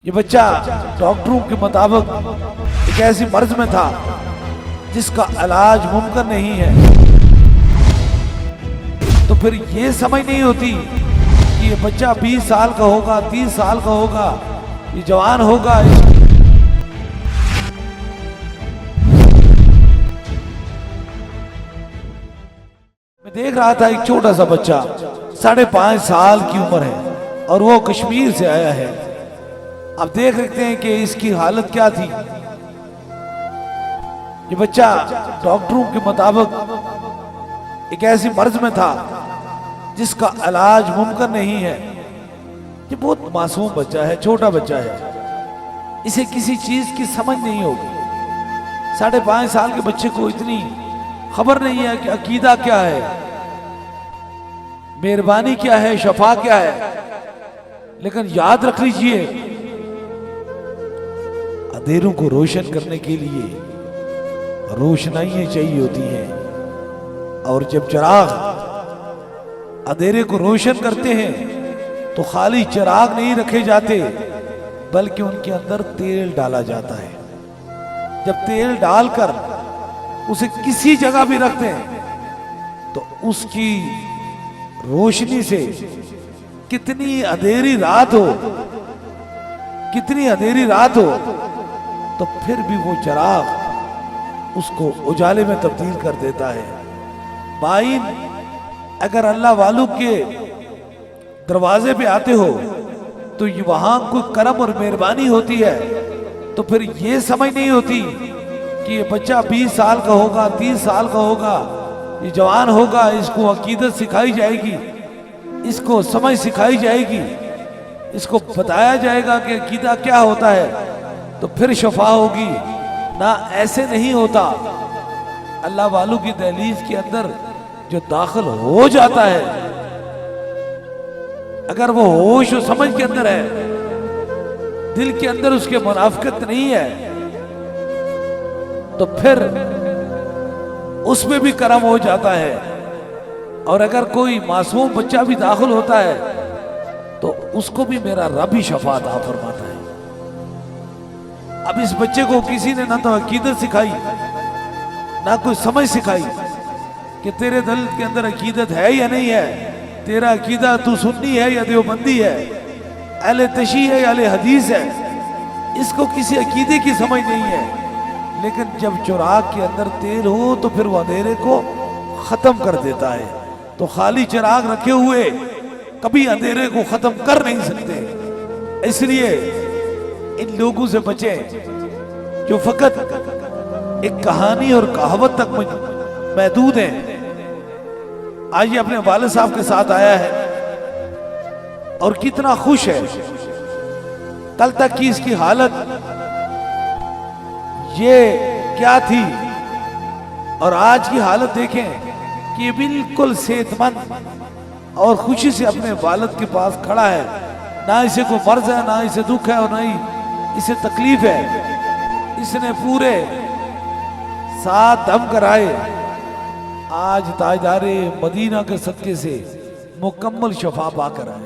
ये बच्चा डॉक्टरों के मुताबिक एक ऐसी मर्ज में था जिसका इलाज मुमकिन नहीं है। तो फिर ये समझ नहीं होती कि ये बच्चा 20 साल का होगा, 30 साल का होगा, ये जवान होगा। मैं देख रहा था एक छोटा सा बच्चा 5.5 साल की उम्र है और वो कश्मीर से आया है। अब देख सकते हैं कि इसकी हालत क्या थी। ये बच्चा डॉक्टरों के मुताबिक एक ऐसी मर्ज में था जिसका इलाज मुमकिन नहीं है। ये बहुत मासूम बच्चा है, छोटा बच्चा है, इसे किसी चीज की समझ नहीं होगी। 5.5 साल के बच्चे को इतनी खबर नहीं है कि अकीदा क्या है, मेहरबानी क्या है, शफा क्या है। लेकिन याद रख लीजिए, अंधेरों को रोशन करने के लिए रोशनाइयां चाहिए होती हैं, और जब चिराग अंधेरे को रोशन करते हैं तो खाली चिराग नहीं रखे जाते बल्कि उनके अंदर तेल डाला जाता है। जब तेल डालकर उसे किसी जगह भी रखते हैं तो उसकी रोशनी से कितनी अंधेरी रात हो, कितनी अंधेरी रात हो, तो फिर भी वो चिराग उसको उजाले में तब्दील कर देता है। बाइन, अगर अल्लाह वालों के दरवाजे पे आते हो तो ये वहां कोई करम और मेहरबानी होती है। तो फिर ये समझ नहीं होती कि ये बच्चा 20 साल का होगा, 30 साल का होगा, ये जवान होगा, इसको अकीदत सिखाई जाएगी, इसको समझ सिखाई जाएगी, इसको बताया जाएगा कि अकीदा क्या होता है, तो फिर शफा होगी। ना, ऐसे नहीं होता। अल्लाह वालों की दहलीज के अंदर जो दाखिल हो जाता है, अगर वो होश और समझ के अंदर है, दिल के अंदर उसके मुनाफिकत नहीं है, तो फिर उसमें भी करम हो जाता है। और अगर कोई मासूम बच्चा भी दाखिल होता है तो उसको भी मेरा रब ही शफा अता फरमाता है। अब इस बच्चे को किसी ने ना तो अकीदत सिखाई, ना कोई समझ सिखाई कि तेरे दिल के अंदर अकीदत है या नहीं है, तेरा अकीदा तू सुन्नी है या देवबंदी है, अहले तशी है या अहले हदीस है। इसको किसी अकीदे की समझ नहीं है। लेकिन जब चिराग के अंदर तेल हो तो फिर वो अंधेरे को खत्म कर देता है। तो खाली चिराग रखे हुए कभी अंधेरे को खत्म कर नहीं सकते। इसलिए इन लोगों से बचें जो फकत एक कहानी और कहावत तक महदूद हैं। आज ये अपने वालिद साहब के साथ आया है और कितना खुश है। कल तक की इसकी हालत ये क्या थी और आज की हालत देखें कि बिल्कुल सेहतमंद और खुशी से अपने वालिद के पास खड़ा है। ना इसे कोई मर्ज है, ना इसे दुख है और ना ही इसे तकलीफ है। इसने पूरे 7 दम कराए, आज ताजदारे मदीना के सदके से मुकम्मल शफा पा कर आए।